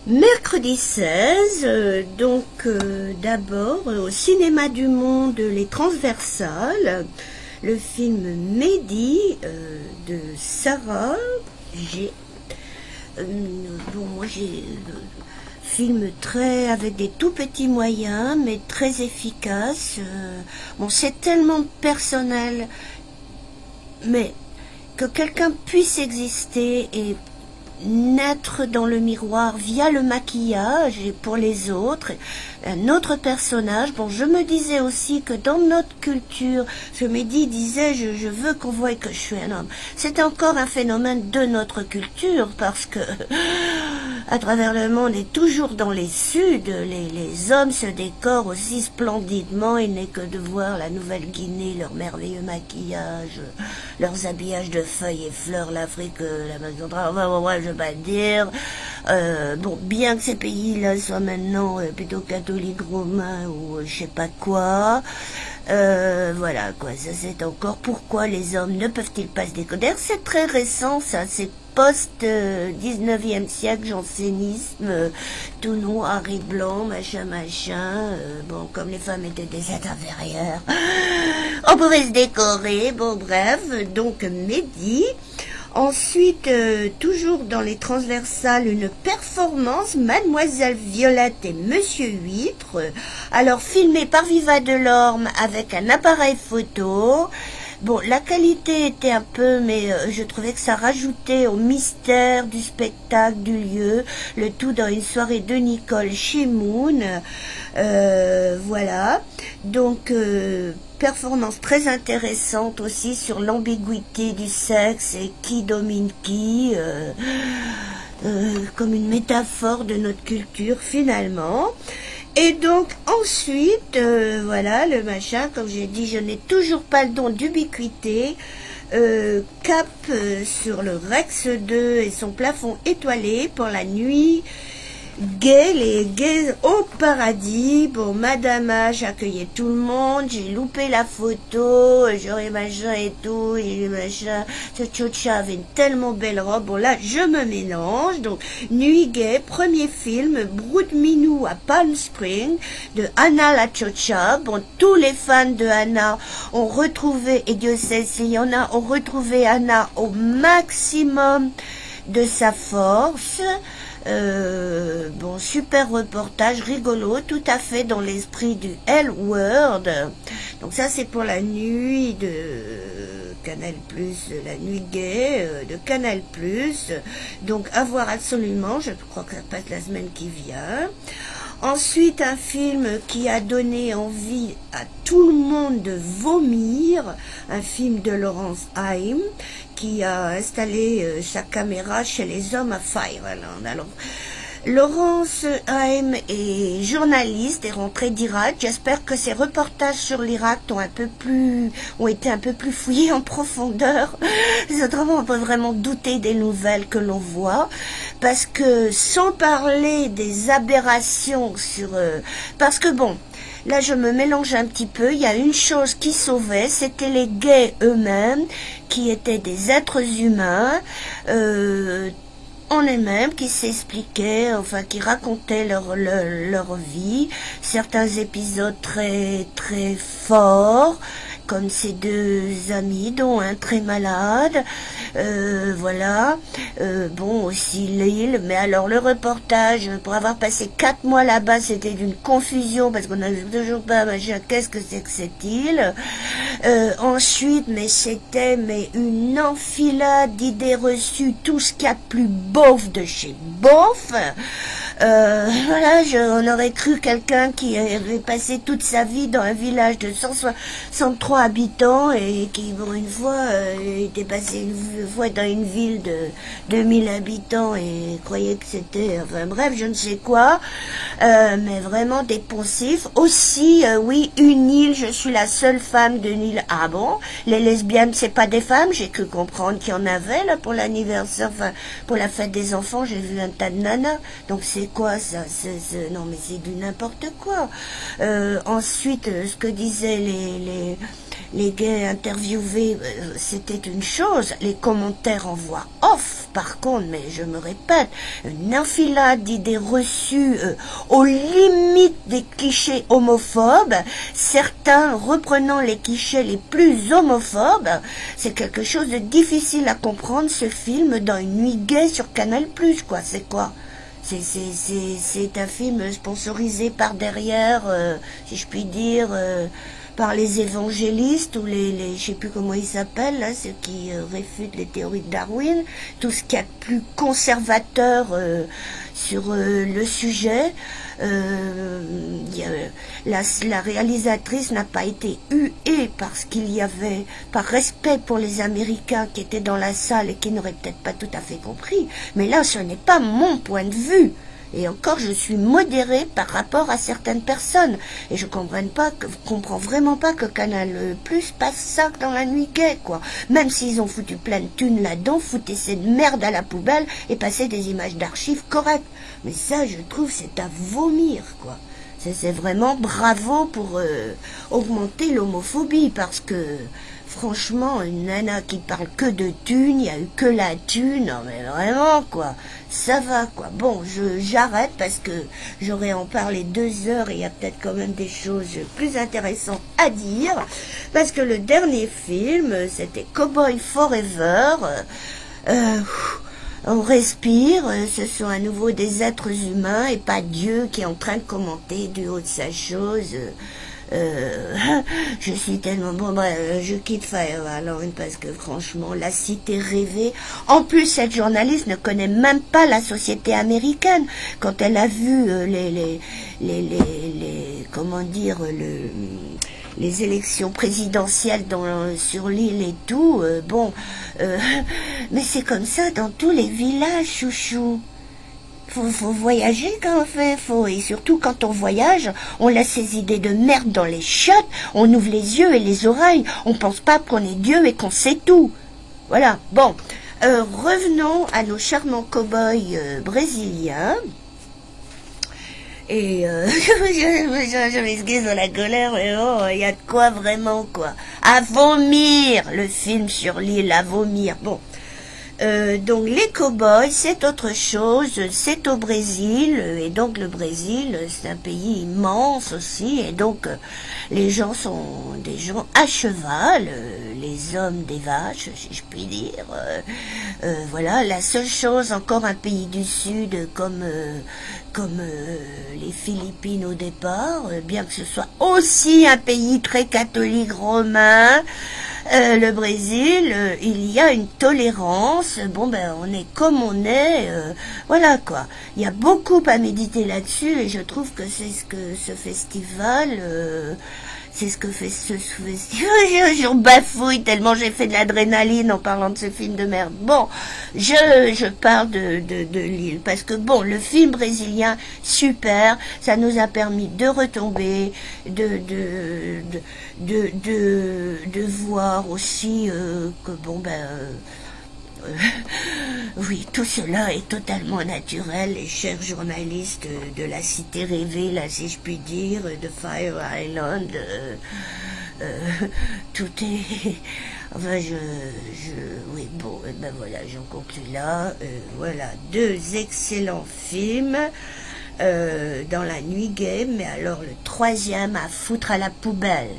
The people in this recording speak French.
Mercredi 16, d'abord au Cinéma du Monde Les Transversales, le film Mehdi de Sarah G. Moi j'ai film très avec des tout petits moyens mais très efficace. C'est tellement personnel, mais que quelqu'un puisse exister et naître dans le miroir via le maquillage et pour les autres, un autre personnage. Je me disais aussi que dans notre culture, Mehdi disait je veux qu'on voie que je suis un homme. C'est encore un phénomène de notre culture parce que à travers le monde et toujours dans les Suds, les hommes se décorent aussi splendidement. Il n'est que de voir la Nouvelle-Guinée, leur merveilleux maquillage, leurs habillages de feuilles et fleurs, l'Afrique, l'Amérique centrale, je vais pas dire. Bien que ces pays-là soient maintenant plutôt catholiques romains ou je sais pas quoi, voilà quoi, ça c'est encore pourquoi les hommes ne peuvent-ils pas se décoder. C'est très récent ça, c'est post-19e siècle, jansénisme, tout noir et blanc, machin, comme les femmes étaient des êtres inférieurs, on pouvait se décorer, bref, donc Mehdi. Ensuite, toujours dans les transversales, une performance, Mademoiselle Violette et Monsieur Huître, alors filmé par Viva Delorme avec un appareil photo. La qualité était un peu, mais je trouvais que ça rajoutait au mystère du spectacle, du lieu, le tout dans une soirée de Nicole chez Moon. Voilà. Donc, performance très intéressante aussi sur l'ambiguïté du sexe et qui domine qui, comme une métaphore de notre culture finalement. Et donc ensuite, le machin, comme j'ai dit, je n'ai toujours pas le don d'ubiquité. Cap sur le Rex 2 et son plafond étoilé pour la nuit. Les gays au paradis. Madame H accueillait tout le monde, j'ai loupé la photo, j'aurais machin et tout, et machin. Cette Tchotcha avait une tellement belle robe. Là, je me mélange. Donc, Nuit gay, premier film, Brood Minou à Palm Springs, de Anna la Tchotcha. Tous les fans de Anna ont retrouvé, et Dieu sait s'il y en a, ont retrouvé Anna au maximum de sa force. Super reportage, rigolo, tout à fait dans l'esprit du L-Word. Donc ça c'est pour la nuit de Canal+, la nuit gay de Canal+. Donc à voir absolument, je crois que ça passe la semaine qui vient. Ensuite, un film qui a donné envie à tout le monde de vomir, un film de Laurence Haim, qui a installé sa caméra chez les hommes à Fireland. Alors, Laurence Haim est journaliste et rentrée d'Irak. J'espère que ses reportages sur l'Irak ont été un peu plus fouillés en profondeur. Autrement, on peut vraiment douter des nouvelles que l'on voit. Parce que, sans parler des aberrations parce que là je me mélange un petit peu, il y a une chose qui sauvait, c'était les gays eux-mêmes, qui étaient des êtres humains, en eux-mêmes, qui s'expliquaient, qui racontaient leur vie, certains épisodes très très forts, comme ces deux amis, dont un très malade, aussi Lille, mais alors le reportage, pour avoir passé 4 mois là-bas, c'était d'une confusion, parce qu'on n'avait toujours pas, qu'est-ce que c'est que cette île, ensuite, c'était une enfilade d'idées reçues, tout ce qu'il y a de plus beauf de chez beauf. On aurait cru quelqu'un qui avait passé toute sa vie dans un village de 163 habitants et qui, une fois, était passé une fois dans une ville de 2000 habitants et croyait que c'était, je ne sais quoi, mais vraiment des poncifs. Aussi, oui, une île, je suis la seule femme d'une île. Ah bon? Les lesbiennes, c'est pas des femmes? J'ai cru comprendre qu'il y en avait, là, pour l'anniversaire, pour la fête des enfants, j'ai vu un tas de nanas. Donc c'est c'est quoi ça? Non, mais c'est du n'importe quoi. Ensuite, ce que disaient les gays interviewés, c'était une chose. Les commentaires en voix off, par contre, mais je me répète, une enfilade d'idées reçues aux limites des clichés homophobes, certains reprenant les clichés les plus homophobes. C'est quelque chose de difficile à comprendre, ce film, dans une nuit gay sur Canal+, quoi. C'est quoi? C'est un film sponsorisé par derrière, si je puis dire, par les évangélistes ou je sais plus comment ils s'appellent, là, ceux qui réfutent les théories de Darwin, tout ce qu'il y a de plus conservateur sur le sujet. La réalisatrice n'a pas été huée parce qu'il y avait, par respect pour les Américains qui étaient dans la salle et qui n'auraient peut-être pas tout à fait compris, mais là ce n'est pas mon point de vue. Et encore, je suis modérée par rapport à certaines personnes. Et je comprends vraiment pas que Canal Plus passe ça dans la nuit gay, quoi. Même s'ils ont foutu plein de thunes là-dedans, foutez cette merde à la poubelle et passez des images d'archives correctes. Mais ça, je trouve, c'est à vomir, quoi. C'est vraiment bravo pour augmenter l'homophobie, parce que franchement, une nana qui parle que de thunes, il n'y a eu que la thune, non mais vraiment, quoi, ça va, quoi. Bon, j'arrête parce que j'aurais en parlé 2 heures et il y a peut-être quand même des choses plus intéressantes à dire, parce que le dernier film, c'était Cowboy Forever. On respire, ce sont à nouveau des êtres humains et pas Dieu qui est en train de commenter du haut de sa chose. Je suis tellement... Bon, bref, je quitte Fire Island parce que franchement, la cité rêvée... En plus, cette journaliste ne connaît même pas la société américaine. Quand elle a vu comment dire, les élections présidentielles sur l'île et tout, mais c'est comme ça dans tous les villages, chouchou. Faut voyager quand on fait, et surtout quand on voyage, on laisse ses idées de merde dans les chiottes, on ouvre les yeux et les oreilles, on pense pas qu'on est Dieu et qu'on sait tout. Voilà, bon, revenons à nos charmants cow-boys brésiliens. Et je m'excuse dans la colère, mais bon, il y a de quoi vraiment, quoi. À vomir, le film sur l'île, à vomir. Bon. Donc les cow-boys, c'est autre chose, c'est au Brésil, et donc le Brésil, c'est un pays immense aussi, et donc les gens sont des gens à cheval, les hommes des vaches, si je puis dire. Voilà, la seule chose, encore un pays du Sud comme les Philippines au départ, bien que ce soit aussi un pays très catholique romain, le Brésil, il y a une tolérance, bon ben on est comme on est, voilà quoi. Il y a beaucoup à méditer là-dessus et je trouve que c'est ce que ce festival, c'est ce que fait ce festival. Je bafouille tellement j'ai fait de l'adrénaline en parlant de ce film de merde. Bon, je parle de l'île parce que bon, le film brésilien, super, ça nous a permis de retomber, de voir aussi que bon ben oui, tout cela est totalement naturel, les chers journalistes de la cité rêvée, là, si je puis dire, de Fire Island, tout est... Enfin, oui, bon, ben voilà, j'en conclus là. Voilà, 2 excellents films dans la nuit gay, mais alors le 3e à foutre à la poubelle.